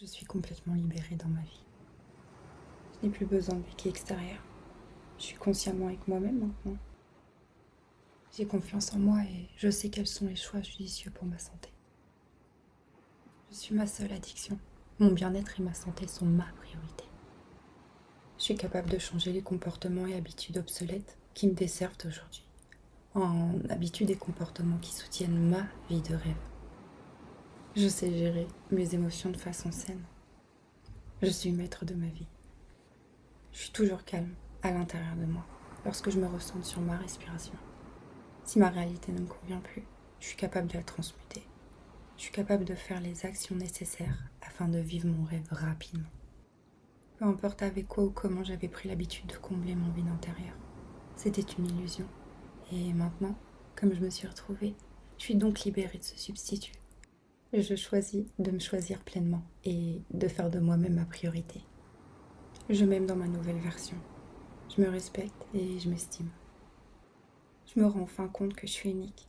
Je suis complètement libérée dans ma vie. Je n'ai plus besoin de béquilles extérieures. Je suis consciemment avec moi-même maintenant. J'ai confiance en moi et je sais quels sont les choix judicieux pour ma santé. Je suis ma seule addiction. Mon bien-être et ma santé sont ma priorité. Je suis capable de changer les comportements et habitudes obsolètes qui me desservent aujourd'hui, en habitudes et comportements qui soutiennent ma vie de rêve. Je sais gérer mes émotions de façon saine. Je suis maître de ma vie. Je suis toujours calme à l'intérieur de moi lorsque je me ressens sur ma respiration. Si ma réalité ne me convient plus, je suis capable de la transmuter. Je suis capable de faire les actions nécessaires afin de vivre mon rêve rapidement. Peu importe avec quoi ou comment j'avais pris l'habitude de combler mon vide intérieur. C'était une illusion. Et maintenant, comme je me suis retrouvée, je suis donc libérée de ce substitut. Je choisis de me choisir pleinement et de faire de moi-même ma priorité. Je m'aime dans ma nouvelle version. Je me respecte et je m'estime. Je me rends enfin compte que je suis unique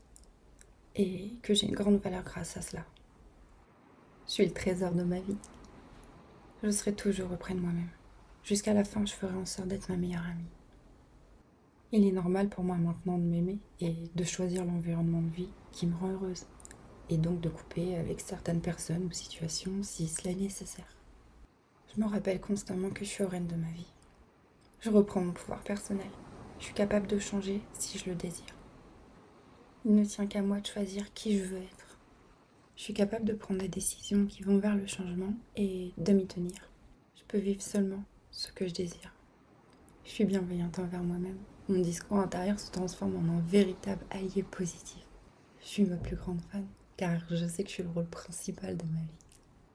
et que j'ai une grande valeur grâce à cela. Je suis le trésor de ma vie. Je serai toujours auprès de moi-même. Jusqu'à la fin, je ferai en sorte d'être ma meilleure amie. Il est normal pour moi maintenant de m'aimer et de choisir l'environnement de vie qui me rend heureuse, et donc de couper avec certaines personnes ou situations si cela est nécessaire. Je me rappelle constamment que je suis reine de ma vie. Je reprends mon pouvoir personnel. Je suis capable de changer si je le désire. Il ne tient qu'à moi de choisir qui je veux être. Je suis capable de prendre des décisions qui vont vers le changement et de m'y tenir. Je peux vivre seulement ce que je désire. Je suis bienveillante envers moi-même. Mon discours intérieur se transforme en un véritable allié positif. Je suis ma plus grande fan, car je sais que je suis le rôle principal de ma vie.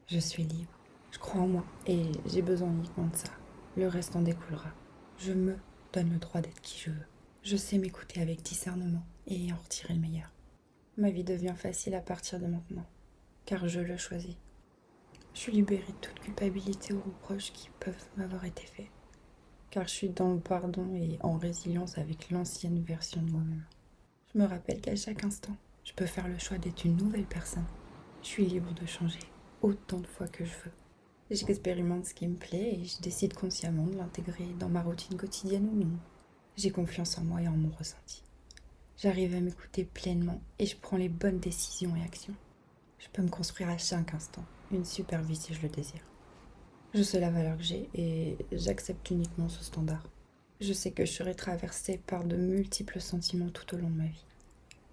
Je suis libre. Je crois en moi et j'ai besoin uniquement de ça. Le reste en découlera. Je me donne le droit d'être qui je veux. Je sais m'écouter avec discernement et en retirer le meilleur. Ma vie devient facile à partir de maintenant, car je le choisis. Je suis libérée de toute culpabilité ou reproches qui peuvent m'avoir été faits, car je suis dans le pardon et en résilience avec l'ancienne version de moi-même. Je me rappelle qu'à chaque instant, je peux faire le choix d'être une nouvelle personne. Je suis libre de changer autant de fois que je veux. J'expérimente ce qui me plaît et je décide consciemment de l'intégrer dans ma routine quotidienne ou non. J'ai confiance en moi et en mon ressenti. J'arrive à m'écouter pleinement et je prends les bonnes décisions et actions. Je peux me construire à chaque instant une super vie si je le désire. Je sais la valeur que j'ai et j'accepte uniquement ce standard. Je sais que je serai traversée par de multiples sentiments tout au long de ma vie.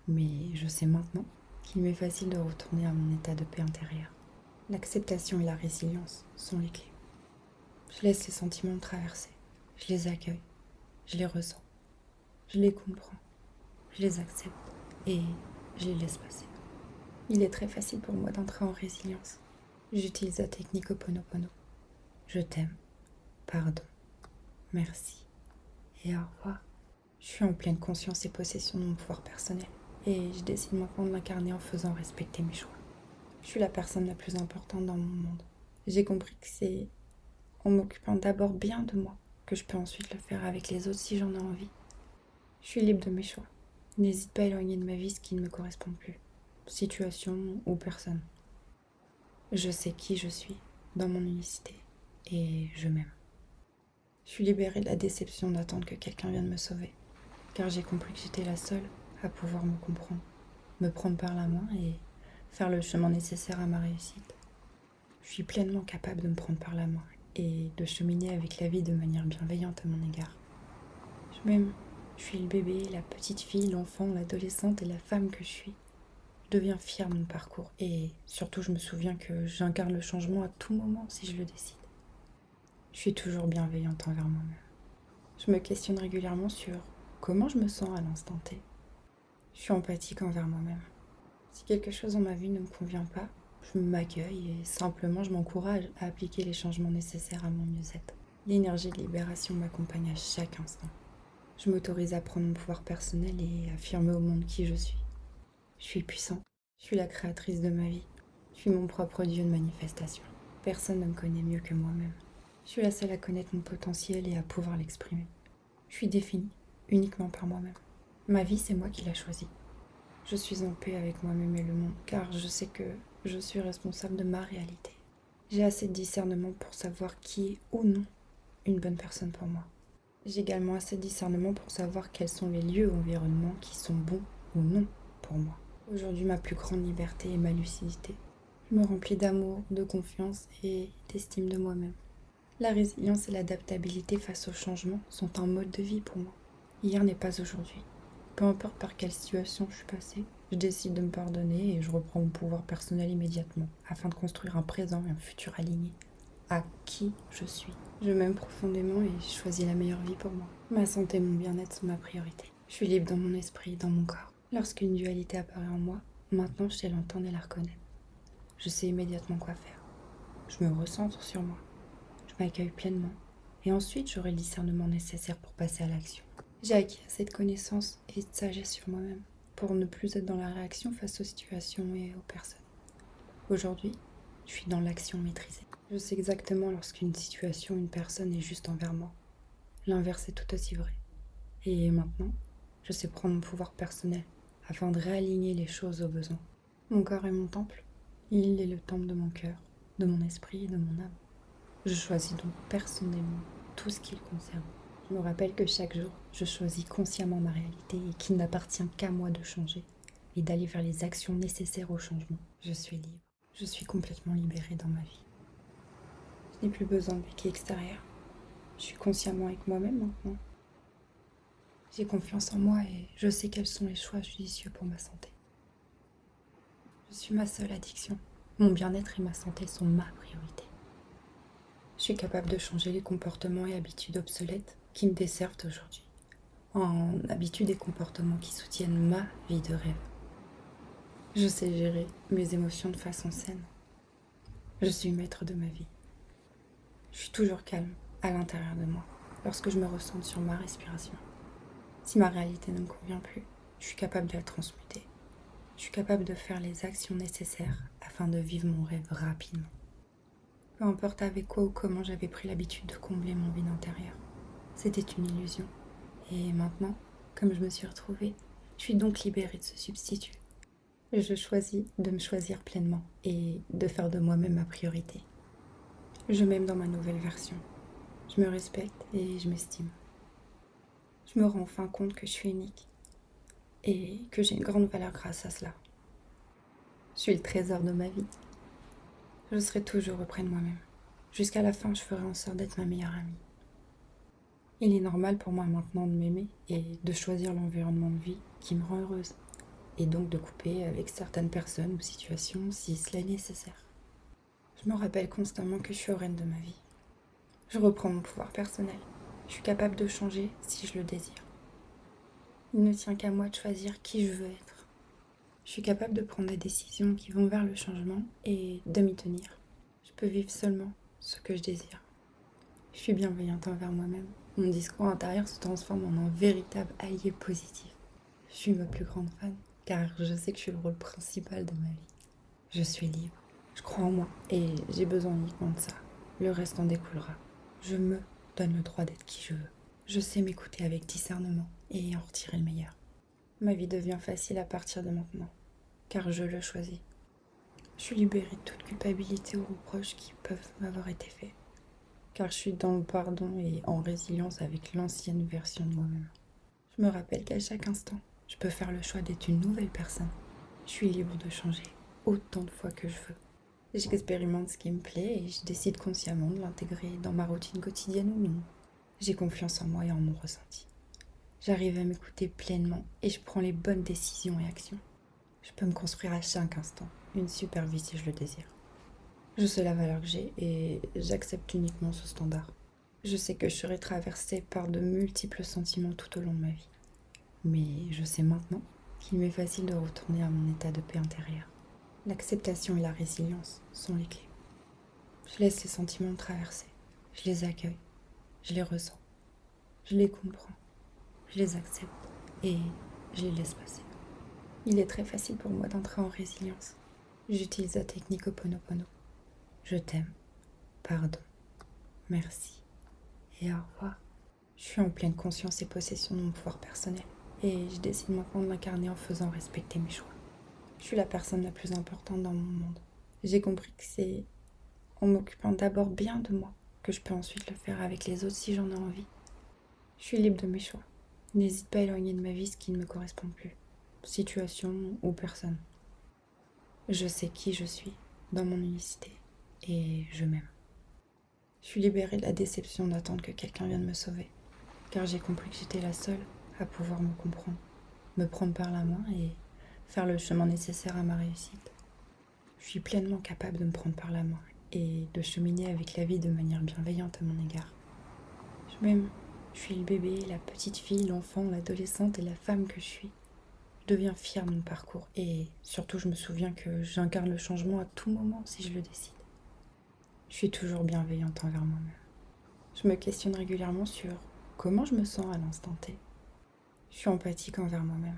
Mais je sais maintenant qu'il m'est facile de retourner à mon état de paix intérieure. L'acceptation et la résilience sont les clés. Je laisse les sentiments me traverser. Je les accueille. Je les ressens. Je les comprends. Je les accepte. Et je les laisse passer. Il est très facile pour moi d'entrer en résilience. J'utilise la technique Ho'oponopono. Je t'aime. Pardon. Merci. Et au revoir. Je suis en pleine conscience et possession de mon pouvoir personnel. Et je décide maintenant de l'incarner en faisant respecter mes choix. Je suis la personne la plus importante dans mon monde. J'ai compris que c'est en m'occupant d'abord bien de moi que je peux ensuite le faire avec les autres si j'en ai envie. Je suis libre de mes choix. N'hésite pas à éloigner de ma vie ce qui ne me correspond plus, situation ou personne. Je sais qui je suis dans mon unicité et je m'aime. Je suis libérée de la déception d'attendre que quelqu'un vienne me sauver, car j'ai compris que j'étais la seule à pouvoir me comprendre, me prendre par la main et faire le chemin nécessaire à ma réussite. Je suis pleinement capable de me prendre par la main et de cheminer avec la vie de manière bienveillante à mon égard. Je m'aime. Je suis le bébé, la petite fille, l'enfant, l'adolescente et la femme que je suis. Je deviens fière de mon parcours et surtout je me souviens que j'incarne le changement à tout moment si je le décide. Je suis toujours bienveillante envers moi-même. Je me questionne régulièrement sur comment je me sens à l'instant T. Je suis empathique envers moi-même. Si quelque chose dans ma vie ne me convient pas, je m'accueille et simplement je m'encourage à appliquer les changements nécessaires à mon mieux-être. L'énergie de libération m'accompagne à chaque instant. Je m'autorise à prendre mon pouvoir personnel et affirmer au monde qui je suis. Je suis puissante. Je suis la créatrice de ma vie. Je suis mon propre dieu de manifestation. Personne ne me connaît mieux que moi-même. Je suis la seule à connaître mon potentiel et à pouvoir l'exprimer. Je suis définie uniquement par moi-même. Ma vie, c'est moi qui l'ai choisie. Je suis en paix avec moi-même et le monde, car je sais que je suis responsable de ma réalité. J'ai assez de discernement pour savoir qui est ou non une bonne personne pour moi. J'ai également assez de discernement pour savoir quels sont les lieux ou environnements qui sont bons ou non pour moi. Aujourd'hui, ma plus grande liberté est ma lucidité. Je me remplis d'amour, de confiance et d'estime de moi-même. La résilience et l'adaptabilité face au changement sont un mode de vie pour moi. Hier n'est pas aujourd'hui. Peu importe par quelle situation je suis passée, je décide de me pardonner et je reprends mon pouvoir personnel immédiatement afin de construire un présent et un futur aligné à qui je suis. Je m'aime profondément et je choisis la meilleure vie pour moi. Ma santé et mon bien-être sont ma priorité. Je suis libre dans mon esprit, dans mon corps. Lorsqu'une dualité apparaît en moi, maintenant je sais l'entendre et la reconnaître. Je sais immédiatement quoi faire. Je me recentre sur moi. Je m'accueille pleinement. Et ensuite, j'aurai le discernement nécessaire pour passer à l'action. J'ai acquis assez de connaissances et de sagesse sur moi-même pour ne plus être dans la réaction face aux situations et aux personnes. Aujourd'hui, je suis dans l'action maîtrisée. Je sais exactement lorsqu'une situation, une personne est juste envers moi. L'inverse est tout aussi vrai. Et maintenant, je sais prendre mon pouvoir personnel afin de réaligner les choses aux besoins. Mon corps est mon temple. Il est le temple de mon cœur, de mon esprit et de mon âme. Je choisis donc personnellement tout ce qui le concerne. Je me rappelle que chaque jour, je choisis consciemment ma réalité et qu'il n'appartient qu'à moi de changer et d'aller vers les actions nécessaires au changement. Je suis libre. Je suis complètement libérée dans ma vie. Je n'ai plus besoin de béquilles extérieures. Je suis consciemment avec moi-même maintenant. J'ai confiance en moi et je sais quels sont les choix judicieux pour ma santé. Je suis ma seule addiction. Mon bien-être et ma santé sont ma priorité. Je suis capable de changer les comportements et habitudes obsolètes qui me desservent aujourd'hui en habitudes et comportements qui soutiennent ma vie de rêve. Je sais gérer mes émotions de façon saine. Je suis maître de ma vie. Je suis toujours calme à l'intérieur de moi lorsque je me ressens sur ma respiration. Si ma réalité ne me convient plus, je suis capable de la transmuter. Je suis capable de faire les actions nécessaires afin de vivre mon rêve rapidement. Peu importe avec quoi ou comment j'avais pris l'habitude de combler mon vide intérieur. C'était une illusion. Et maintenant, comme je me suis retrouvée, je suis donc libérée de ce substitut. Je choisis de me choisir pleinement et de faire de moi-même ma priorité. Je m'aime dans ma nouvelle version. Je me respecte et je m'estime. Je me rends enfin compte que je suis unique et que j'ai une grande valeur grâce à cela. Je suis le trésor de ma vie. Je serai toujours auprès de moi-même. Jusqu'à la fin, je ferai en sorte d'être ma meilleure amie. Il est normal pour moi maintenant de m'aimer et de choisir l'environnement de vie qui me rend heureuse. Et donc de couper avec certaines personnes ou situations si cela est nécessaire. Je me rappelle constamment que je suis reine de ma vie. Je reprends mon pouvoir personnel. Je suis capable de changer si je le désire. Il ne tient qu'à moi de choisir qui je veux être. Je suis capable de prendre des décisions qui vont vers le changement et de m'y tenir. Je peux vivre seulement ce que je désire. Je suis bienveillante envers moi-même. Mon discours intérieur se transforme en un véritable allié positif. Je suis ma plus grande fan, car je sais que je suis le rôle principal de ma vie. Je suis libre. Je crois en moi et j'ai besoin uniquement de ça. Le reste en découlera. Je me donne le droit d'être qui je veux. Je sais m'écouter avec discernement et en retirer le meilleur. Ma vie devient facile à partir de maintenant, car je le choisis. Je suis libérée de toute culpabilité ou reproches qui peuvent m'avoir été faits, car je suis dans le pardon et en résilience avec l'ancienne version de moi-même. Je me rappelle qu'à chaque instant, je peux faire le choix d'être une nouvelle personne. Je suis libre de changer autant de fois que je veux. J'expérimente ce qui me plaît et je décide consciemment de l'intégrer dans ma routine quotidienne ou non. J'ai confiance en moi et en mon ressenti. J'arrive à m'écouter pleinement et je prends les bonnes décisions et actions. Je peux me construire à chaque instant une super vie si je le désire. Je sais la valeur que j'ai et j'accepte uniquement ce standard. Je sais que je serai traversée par de multiples sentiments tout au long de ma vie. Mais je sais maintenant qu'il m'est facile de retourner à mon état de paix intérieure. L'acceptation et la résilience sont les clés. Je laisse les sentiments me traverser. Je les accueille. Je les ressens. Je les comprends. Je les accepte. Et je les laisse passer. Il est très facile pour moi d'entrer en résilience. J'utilise la technique Ho'oponopono. Je t'aime. Pardon. Merci. Et au revoir. Je suis en pleine conscience et possession de mon pouvoir personnel. Et je décide maintenant de m'incarner en faisant respecter mes choix. Je suis la personne la plus importante dans mon monde. J'ai compris que c'est en m'occupant d'abord bien de moi, que je peux ensuite le faire avec les autres si j'en ai envie. Je suis libre de mes choix. N'hésite pas à éloigner de ma vie ce qui ne me correspond plus, situation ou personne. Je sais qui je suis, dans mon unicité, et je m'aime. Je suis libérée de la déception d'attendre que quelqu'un vienne me sauver, car j'ai compris que j'étais la seule à pouvoir me comprendre, me prendre par la main et faire le chemin nécessaire à ma réussite. Je suis pleinement capable de me prendre par la main et de cheminer avec la vie de manière bienveillante à mon égard. Je m'aime. Je suis le bébé, la petite fille, l'enfant, l'adolescente et la femme que je suis. Je deviens fière de mon parcours et surtout je me souviens que j'incarne le changement à tout moment si je le décide. Je suis toujours bienveillante envers moi-même. Je me questionne régulièrement sur comment je me sens à l'instant T. Je suis empathique envers moi-même.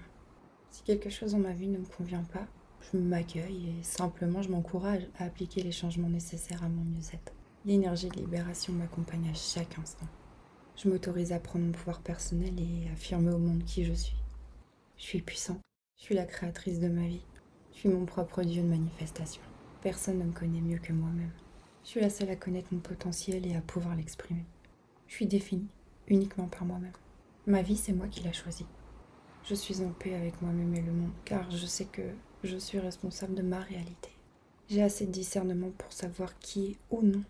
Si quelque chose dans ma vie ne me convient pas, je m'accueille et simplement je m'encourage à appliquer les changements nécessaires à mon mieux-être. L'énergie de libération m'accompagne à chaque instant. Je m'autorise à prendre mon pouvoir personnel et à affirmer au monde qui je suis. Je suis puissant. Je suis la créatrice de ma vie. Je suis mon propre dieu de manifestation. Personne ne me connaît mieux que moi-même. Je suis la seule à connaître mon potentiel et à pouvoir l'exprimer. Je suis définie uniquement par moi-même. Ma vie, c'est moi qui l'ai choisie. Je suis en paix avec moi-même et le monde, car je sais que je suis responsable de ma réalité. J'ai assez de discernement pour savoir qui est ou non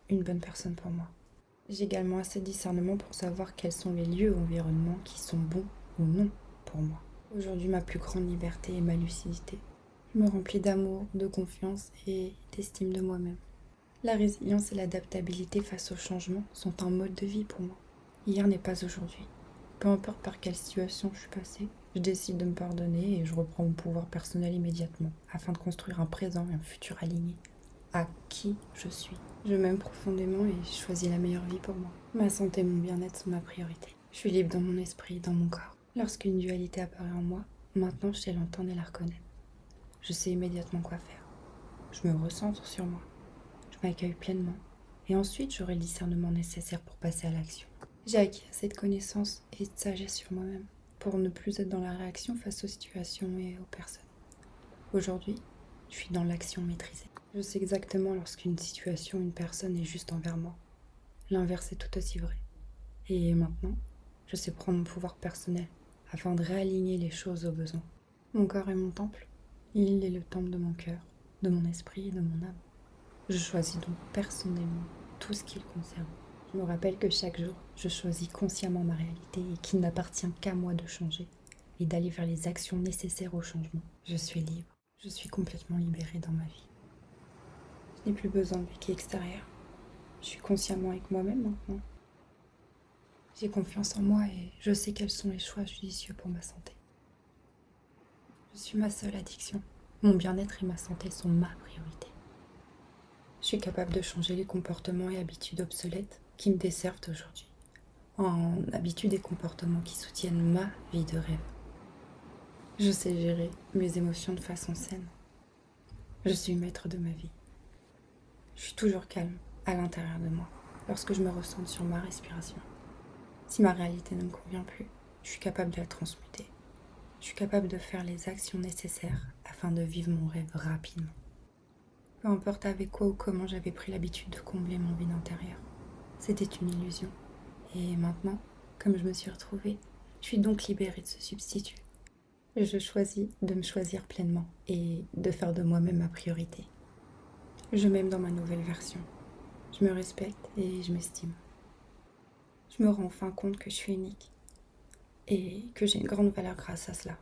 une bonne personne pour moi. J'ai également assez de discernement pour savoir quels sont les lieux ou environnements qui sont bons ou non pour moi. Aujourd'hui, ma plus grande liberté est ma lucidité. Je me remplis d'amour, de confiance et d'estime de moi-même. La résilience et l'adaptabilité face au changement sont un mode de vie pour moi. Hier n'est pas aujourd'hui. Peu importe par quelle situation je suis passée, je décide de me pardonner et je reprends mon pouvoir personnel immédiatement afin de construire un présent et un futur alignés à qui je suis. Je m'aime profondément et je choisis la meilleure vie pour moi. Ma santé et mon bien-être sont ma priorité. Je suis libre dans mon esprit, dans mon corps. Lorsqu'une dualité apparaît en moi, maintenant je sais l'entendre et la reconnaître. Je sais immédiatement quoi faire. Je me recentre sur moi. Je m'accueille pleinement. Et ensuite, j'aurai le discernement nécessaire pour passer à l'action. J'ai acquis assez de connaissances et de sagesse sur moi-même pour ne plus être dans la réaction face aux situations et aux personnes. Aujourd'hui, je suis dans l'action maîtrisée. Je sais exactement lorsqu'une situation, une personne est juste envers moi. L'inverse est tout aussi vrai. Et maintenant, je sais prendre mon pouvoir personnel afin de réaligner les choses aux besoins. Mon corps est mon temple. Il est le temple de mon cœur, de mon esprit et de mon âme. Je choisis donc personnellement tout ce qui le concerne. Je me rappelle que chaque jour, je choisis consciemment ma réalité et qu'il n'appartient qu'à moi de changer et d'aller vers les actions nécessaires au changement. Je suis libre. Je suis complètement libérée dans ma vie. Je n'ai plus besoin de béquilles extérieures. Je suis consciemment avec moi-même maintenant. J'ai confiance en moi et je sais quels sont les choix judicieux pour ma santé. Je suis ma seule addiction. Mon bien-être et ma santé sont ma priorité. Je suis capable de changer les comportements et habitudes obsolètes qui me desservent aujourd'hui en habitudes et comportements qui soutiennent ma vie de rêve. Je sais gérer mes émotions de façon saine. Je suis maître de ma vie. Je suis toujours calme à l'intérieur de moi lorsque je me ressens sur ma respiration. Si ma réalité ne me convient plus, je suis capable de la transmuter. Je suis capable de faire les actions nécessaires afin de vivre mon rêve rapidement. Peu importe avec quoi ou comment j'avais pris l'habitude de combler mon vide intérieur. C'était une illusion. Et maintenant, comme je me suis retrouvée, je suis donc libérée de ce substitut. Je choisis de me choisir pleinement et de faire de moi-même ma priorité. Je m'aime dans ma nouvelle version. Je me respecte et je m'estime. Je me rends enfin compte que je suis unique et que j'ai une grande valeur grâce à cela.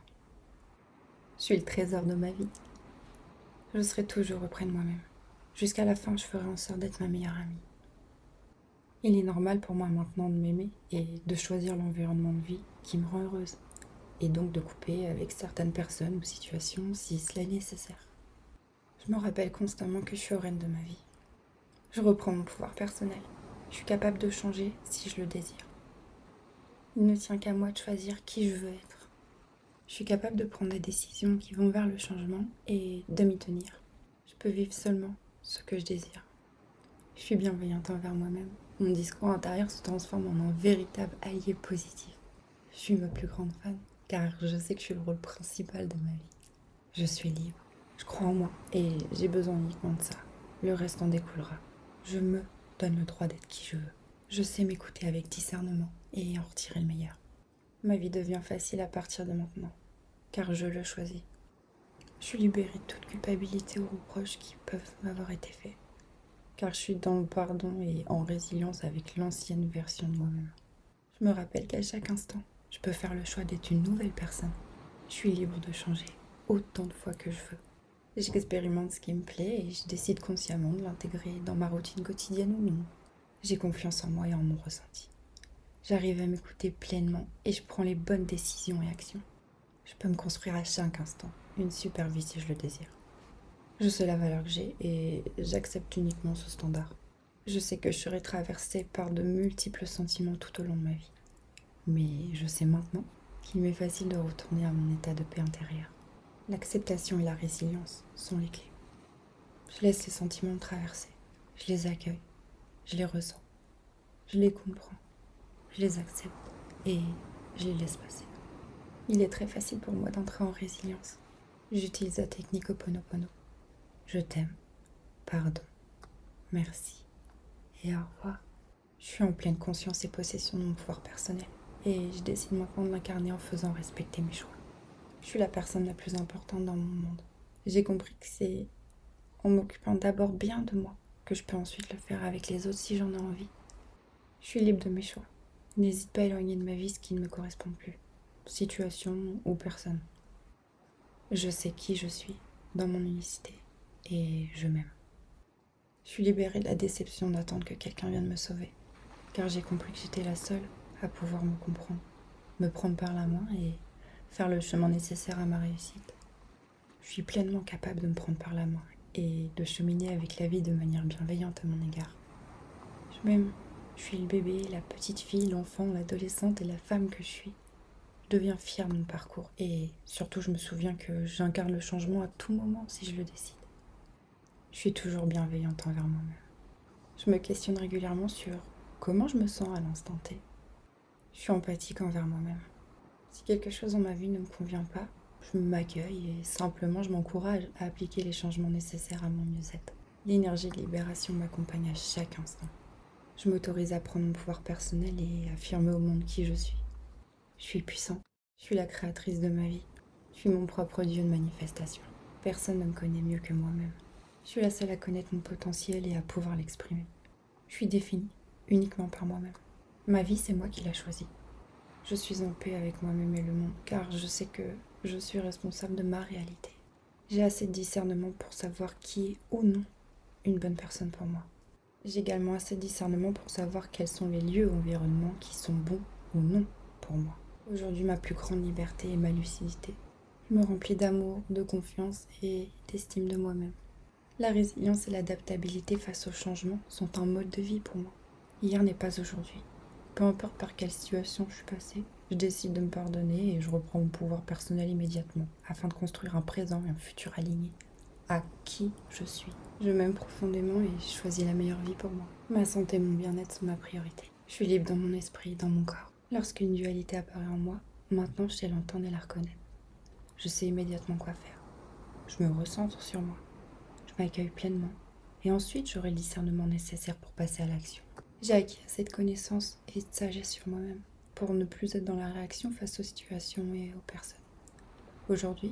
Je suis le trésor de ma vie. Je serai toujours auprès de moi-même. Jusqu'à la fin, je ferai en sorte d'être ma meilleure amie. Il est normal pour moi maintenant de m'aimer et de choisir l'environnement de vie qui me rend heureuse, et donc de couper avec certaines personnes ou situations si cela est nécessaire. Je me rappelle constamment que je suis reine de ma vie. Je reprends mon pouvoir personnel. Je suis capable de changer si je le désire. Il ne tient qu'à moi de choisir qui je veux être. Je suis capable de prendre des décisions qui vont vers le changement et de m'y tenir. Je peux vivre seulement ce que je désire. Je suis bienveillante envers moi-même. Mon discours intérieur se transforme en un véritable allié positif. Je suis ma plus grande fan, car je sais que je suis le rôle principal de ma vie. Je suis libre. Je crois en moi et j'ai besoin uniquement de ça. Le reste en découlera. Je me donne le droit d'être qui je veux. Je sais m'écouter avec discernement et en retirer le meilleur. Ma vie devient facile à partir de maintenant, car je le choisis. Je suis libérée de toute culpabilité ou reproches qui peuvent m'avoir été faits, car je suis dans le pardon et en résilience avec l'ancienne version de moi-même. Je me rappelle qu'à chaque instant, je peux faire le choix d'être une nouvelle personne. Je suis libre de changer autant de fois que je veux. J'expérimente ce qui me plaît et je décide consciemment de l'intégrer dans ma routine quotidienne ou non. J'ai confiance en moi et en mon ressenti. J'arrive à m'écouter pleinement et je prends les bonnes décisions et actions. Je peux me construire à chaque instant une super vie si je le désire. Je sais la valeur que j'ai et j'accepte uniquement ce standard. Je sais que je serai traversée par de multiples sentiments tout au long de ma vie. Mais je sais maintenant qu'il m'est facile de retourner à mon état de paix intérieure. L'acceptation et la résilience sont les clés. Je laisse ces sentiments me traverser. Je les accueille. Je les ressens. Je les comprends. Je les accepte et je les laisse passer. Il est très facile pour moi d'entrer en résilience. J'utilise la technique Ho'oponopono. Je t'aime. Pardon. Merci. Et au revoir. Je suis en pleine conscience et possession de mon pouvoir personnel. Et je décide maintenant de l'incarner en faisant respecter mes choix. Je suis la personne la plus importante dans mon monde. J'ai compris que c'est en m'occupant d'abord bien de moi que je peux ensuite le faire avec les autres si j'en ai envie. Je suis libre de mes choix. N'hésite pas à éloigner de ma vie ce qui ne me correspond plus, situation ou personne. Je sais qui je suis dans mon unicité et je m'aime. Je suis libérée de la déception d'attendre que quelqu'un vienne me sauver, car j'ai compris que j'étais la seule à pouvoir me comprendre, me prendre par la main et faire le chemin nécessaire à ma réussite. Je suis pleinement capable de me prendre par la main et de cheminer avec la vie de manière bienveillante à mon égard. Je m'aime. Je suis le bébé, la petite fille, l'enfant, l'adolescente et la femme que je suis. Je deviens fière de mon parcours et surtout je me souviens que j'incarne le changement à tout moment si je le décide. Je suis toujours bienveillante envers moi-même. Je me questionne régulièrement sur comment je me sens à l'instant T. Je suis empathique envers moi-même. Si quelque chose dans ma vie ne me convient pas, je m'accueille et simplement je m'encourage à appliquer les changements nécessaires à mon mieux-être. L'énergie de libération m'accompagne à chaque instant. Je m'autorise à prendre mon pouvoir personnel et affirmer au monde qui je suis. Je suis puissante. Je suis la créatrice de ma vie. Je suis mon propre dieu de manifestation. Personne ne me connaît mieux que moi-même. Je suis la seule à connaître mon potentiel et à pouvoir l'exprimer. Je suis définie uniquement par moi-même. Ma vie, c'est moi qui l'ai choisie. Je suis en paix avec moi-même et le monde, car je sais que je suis responsable de ma réalité. J'ai assez de discernement pour savoir qui est ou non une bonne personne pour moi. J'ai également assez de discernement pour savoir quels sont les lieux ou environnements qui sont bons ou non pour moi. Aujourd'hui, ma plus grande liberté est ma lucidité. Je me remplis d'amour, de confiance et d'estime de moi-même. La résilience et l'adaptabilité face au changement sont un mode de vie pour moi. Hier n'est pas aujourd'hui. Peu importe par quelle situation je suis passée, je décide de me pardonner et je reprends mon pouvoir personnel immédiatement, afin de construire un présent et un futur aligné à qui je suis. Je m'aime profondément et je choisis la meilleure vie pour moi. Ma santé et mon bien-être sont ma priorité. Je suis libre dans mon esprit, dans mon corps. Lorsqu'une dualité apparaît en moi, maintenant je sais l'entendre et la reconnaître. Je sais immédiatement quoi faire. Je me recentre sur moi. Je m'accueille pleinement. Et ensuite, j'aurai le discernement nécessaire pour passer à l'action. J'ai acquis assez de connaissances et de sagesse sur moi-même pour ne plus être dans la réaction face aux situations et aux personnes. Aujourd'hui,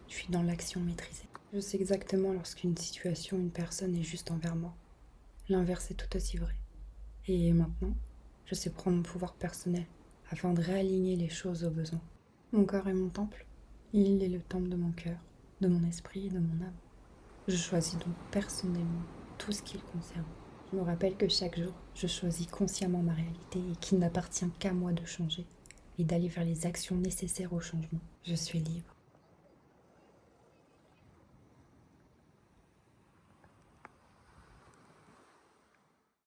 je suis dans l'action maîtrisée. Je sais exactement lorsqu'une situation, une personne est juste envers moi. L'inverse est tout aussi vrai. Et maintenant, je sais prendre mon pouvoir personnel afin de réaligner les choses aux besoins. Mon corps est mon temple. Il est le temple de mon cœur, de mon esprit et de mon âme. Je choisis donc personnellement tout ce qui le concerne. Je me rappelle que chaque jour, je choisis consciemment ma réalité et qu'il n'appartient qu'à moi de changer et d'aller vers les actions nécessaires au changement. Je suis libre.